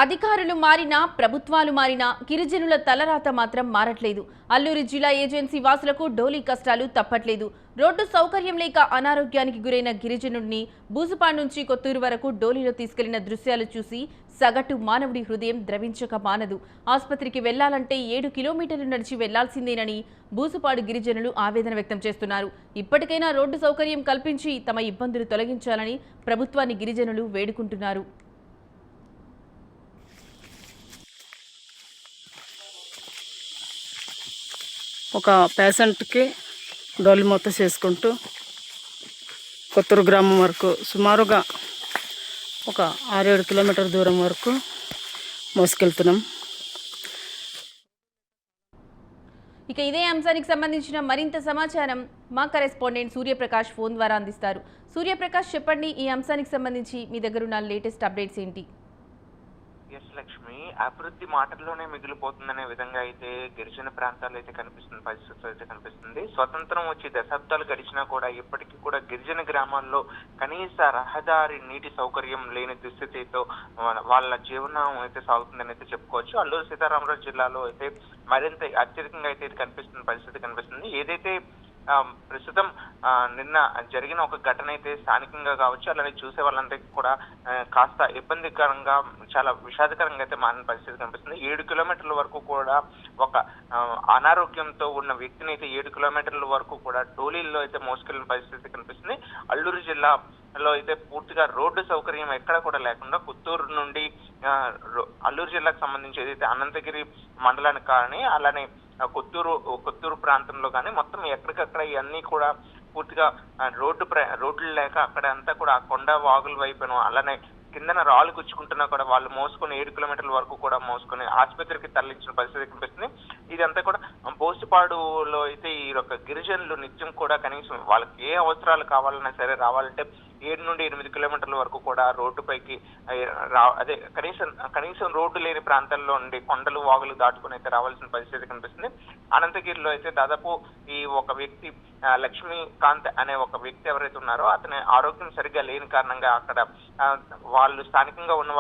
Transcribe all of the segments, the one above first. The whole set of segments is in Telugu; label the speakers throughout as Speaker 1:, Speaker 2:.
Speaker 1: అధికారులు మారినా ప్రభుత్వాలు మారినా గిరిజనుల తలరాత మాత్రం మారట్లేదు. అల్లూరి జిల్లా ఏజెన్సీ వాసులకు డోలీ కష్టాలు తప్పట్లేదు. రోడ్డు సౌకర్యం లేక అనారోగ్యానికి గురైన గిరిజనుడిని బూసుపాడు నుంచి కొత్తూరు వరకు డోలీలో తీసుకెళ్లిన దృశ్యాలు చూసి సగటు మానవుడి హృదయం ద్రవించక మానదు. ఆసుపత్రికి వెళ్లాలంటే 7 కిలోమీటర్లు నడిచి వెళ్లాల్సిందేనని బూసుపాడు గిరిజనులు ఆవేదన వ్యక్తం చేస్తున్నారు. ఇప్పటికైనా రోడ్డు సౌకర్యం కల్పించి తమ ఇబ్బందులు తొలగించాలని ప్రభుత్వాన్ని గిరిజనులు వేడుకుంటున్నారు.
Speaker 2: ఒక పేషెంట్కి డోలి మూత చేసుకుంటూ కొత్తూరు గ్రామం వరకు సుమారుగా ఒక 6-7 కిలోమీటర్ దూరం వరకు మోసుకెళ్తున్నాం.
Speaker 1: ఇక ఇదే అంశానికి సంబంధించిన మరింత సమాచారం మా కరెస్పాండెంట్ సూర్యప్రకాష్ ఫోన్ ద్వారా అందిస్తారు. సూర్యప్రకాష్, చెప్పండి, ఈ అంశానికి సంబంధించి మీ దగ్గర ఉన్న లేటెస్ట్ అప్డేట్స్ ఏంటి?
Speaker 3: ఎస్ లక్ష్మి, అభివృద్ధి మాటల్లోనే మిగిలిపోతుందనే విధంగా అయితే గిరిజన ప్రాంతాల్లో అయితే కనిపిస్తుంది, పరిస్థితులు అయితే కనిపిస్తుంది. స్వతంత్రం వచ్చి దశాబ్దాలు గడిచినా కూడా ఇప్పటికీ కూడా గిరిజన గ్రామాల్లో కనీస రహదారి నీటి సౌకర్యం లేని దుస్థితితో వాళ్ళ జీవనం అయితే సాగుతుందని అయితే చెప్పుకోవచ్చు. అల్లూరు సీతారామరాజు జిల్లాలో అయితే మరింత అత్యధికంగా అయితే ఇది కనిపిస్తున్న పరిస్థితి కనిపిస్తుంది. ఏదైతే ప్రస్తుతం నిన్న జరిగిన ఒక ఘటన అయితే స్థానికంగా కావచ్చు, అలానే చూసే వాళ్ళందరికీ కూడా కాస్త ఇబ్బందికరంగా, చాలా విషాదకరంగా అయితే మారిన పరిస్థితి కనిపిస్తుంది. 7 కిలోమీటర్ల వరకు కూడా ఒక అనారోగ్యంతో ఉన్న వ్యక్తిని అయితే 7 కిలోమీటర్ల వరకు కూడా డోలీల్లో అయితే మోసుకెళ్లిన పరిస్థితి కనిపిస్తుంది. అల్లూరు జిల్లాలో అయితే పూర్తిగా రోడ్డు సౌకర్యం ఎక్కడ కూడా లేకుండా కొత్తూరు నుండి అల్లూరు జిల్లాకు సంబంధించి ఏదైతే అనంతగిరి మండలానికి కానీ అలానే కొత్తూరు ప్రాంతంలో కానీ మొత్తం ఎక్కడికక్కడ ఇవన్నీ కూడా పూర్తిగా రోడ్లు లేక అక్కడ అంతా కూడా ఆ కొండ వాగుల వైపును అలానే కిందన రాళ్ళు గుచ్చుకుంటున్నా కూడా వాళ్ళు మోసుకొని 7 కిలోమీటర్ల వరకు కూడా మోసుకొని ఆసుపత్రికి తరలించిన పరిస్థితి కనిపిస్తుంది. ఇదంతా కూడా బోసిపాడులో అయితే ఈ యొక్క గిరిజనులు నిత్యం కూడా కనీసం వాళ్ళకి ఏ అవసరాలు కావాలన్నా సరే రావాలంటే 7 నుండి 8 కిలోమీటర్ల వరకు కూడా రోడ్డుపైకి అదే కనీసం రోడ్డు లేని ప్రాంతాల్లో ఉండి కొండలు వాగులు దాటుకుని అయితే రావాల్సిన పరిస్థితి కనిపిస్తుంది. అనంతగిరిలో అయితే దాదాపు ఈ ఒక వ్యక్తి లక్ష్మీకాంత్ అనే ఒక వ్యక్తి ఎవరైతే ఉన్నారో అతని ఆరోగ్యం సరిగ్గా లేని కారణంగా అక్కడ వాళ్ళు స్థానికంగా ఉన్న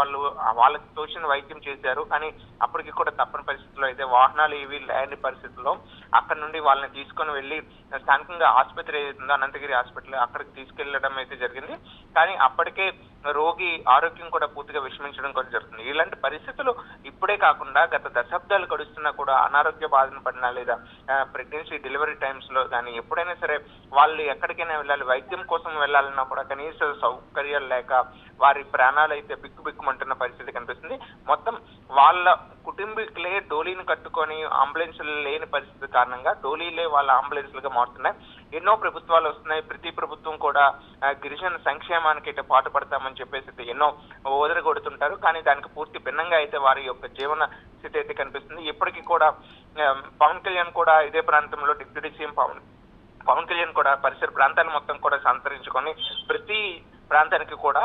Speaker 3: వాళ్ళకి తోచిన వైద్యం చేశారు. కానీ అప్పటికి కూడా తప్పని పరిస్థితుల్లో అయితే వాహనాలు ఇవి లేని పరిస్థితుల్లో అక్కడ నుండి వాళ్ళని తీసుకొని వెళ్ళి స్థానికంగా ఆసుపత్రి ఏదైతుందో అనంతగిరి హాస్పిటల్ అక్కడికి తీసుకెళ్లడం అయితే జరిగింది. కానీ అప్పటికే రోగి ఆరోగ్యం కూడా పూర్తిగా విషమించడం కూడా జరుగుతుంది. ఇలాంటి పరిస్థితులు ఇప్పుడే కాకుండా గత దశాబ్దాలు గడుస్తున్నా కూడా అనారోగ్య బాధన పడినా లేదా ప్రెగ్నెన్సీ డెలివరీ టైమ్స్ లో కానీ ఎప్పుడైనా సరే వాళ్ళు ఎక్కడికైనా వెళ్ళాలి, వైద్యం కోసం వెళ్ళాలన్నా కూడా కనీస సౌకర్యాలు లేక వారి ప్రాణాలు అయితే బిక్కుబిక్కుమంటున్న పరిస్థితి కనిపిస్తుంది. మొత్తం వాళ్ళ కుటుంబీకులే డోలీని కట్టుకొని అంబులెన్సులు లేని పరిస్థితి కారణంగా డోలీలే వాళ్ళ అంబులెన్సులుగా మారుతున్నాయి. ఎన్నో ప్రభుత్వాలు వస్తున్నాయి, ప్రతి ప్రభుత్వం కూడా గిరిజన సంక్షేమానికి అయితే పాటుపడతామని చెప్పేసి ఎన్నో ఓదరగొడుతుంటారు. కానీ దానికి పూర్తి భిన్నంగా అయితే వారి యొక్క జీవన స్థితి అయితే కనిపిస్తుంది. ఇప్పటికీ కూడా పవన్ కళ్యాణ్ కూడా ఇదే ప్రాంతంలో డిప్యూటీ సీఎం పవన్ కళ్యాణ్ కూడా పరిసర ప్రాంతాలు మొత్తం కూడా సంతరించుకొని ప్రతి ప్రాంతానికి కూడా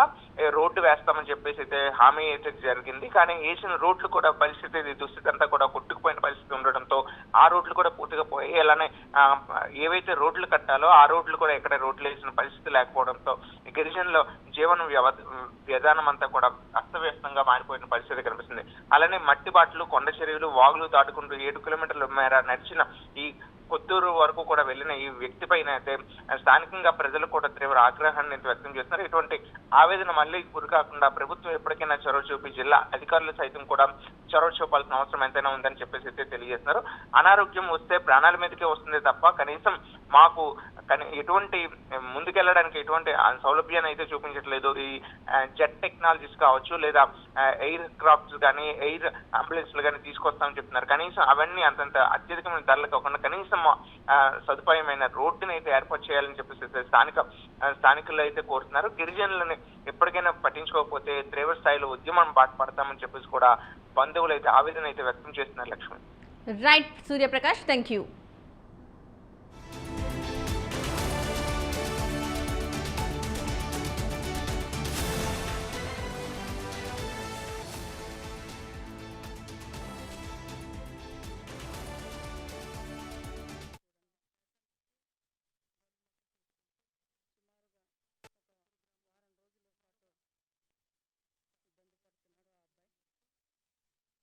Speaker 3: రోడ్డు వేస్తామని చెప్పేసి అయితే హామీ అయితే జరిగింది. కానీ వేసిన రోడ్లు కూడా పరిస్థితి దుస్థితి అంతా కూడా కొట్టుకుపోయిన పరిస్థితి ఉండడంతో ఆ రోడ్లు కూడా పూర్తిగా పోయి అలానే ఏవైతే రోడ్లు కట్టాలో ఆ రోడ్లు కూడా ఎక్కడ రోడ్లు వేసిన పరిస్థితి లేకపోవడంతో గిరిజనుల జీవన విధానం అంతా కూడా అస్తవ్యస్తంగా మారిపోయిన పరిస్థితి కనిపిస్తుంది. అలానే మట్టి బాటలు, కొండ చెరువులు, వాగులు దాటుకుంటూ 7 కిలోమీటర్ల మేర నడిచిన ఈ కొత్తూరు వరకు కూడా వెళ్ళిన ఈ వ్యక్తి పైన అయితే స్థానికంగా ప్రజలు కూడా తీవ్ర ఆగ్రహాన్ని వ్యక్తం చేస్తున్నారు. ఇటువంటి ఆవేదన మళ్ళీ గురికాకుండా ప్రభుత్వం ఎప్పటికైనా చొరవ చూపి జిల్లా అధికారులు సైతం కూడా చొరవ చూపాల్సిన అవసరం ఎంతైనా ఉందని చెప్పేసి అయితే తెలియజేస్తున్నారు. అనారోగ్యం వస్తే ప్రాణాల మీదకే వస్తుంది తప్ప కనీసం మాకు ఎటువంటి ముందుకెళ్ళడానికి ఎటువంటి సౌలభ్యాన్ని అయితే చూపించట్లేదు. ఈ జెట్ టెక్నాలజీస్ కావచ్చు లేదా ఎయిర్ క్రాఫ్ట్స్ కానీ ఎయిర్ అంబులెన్స్లు కానీ తీసుకొస్తామని చెప్తున్నారు. కనీసం అవన్నీ అంతంత అత్యధికమైన ధరలు కాకుండా కనీసం సదుపాయమైన రోడ్డుని అయితే ఏర్పాటు చేయాలని చెప్పేసి స్థానికులు అయితే కోరుతున్నారు. గిరిజనులను ఎప్పటికైనా పట్టించుకోకపోతే తీవ్ర స్థాయిలో ఉద్యమం పడతామని చెప్పేసి కూడా బంధువులు అయితే ఆవేదన అయితే వ్యక్తం చేస్తున్నారు. Lakshmi.
Speaker 1: Right Suryaprakash, thank you.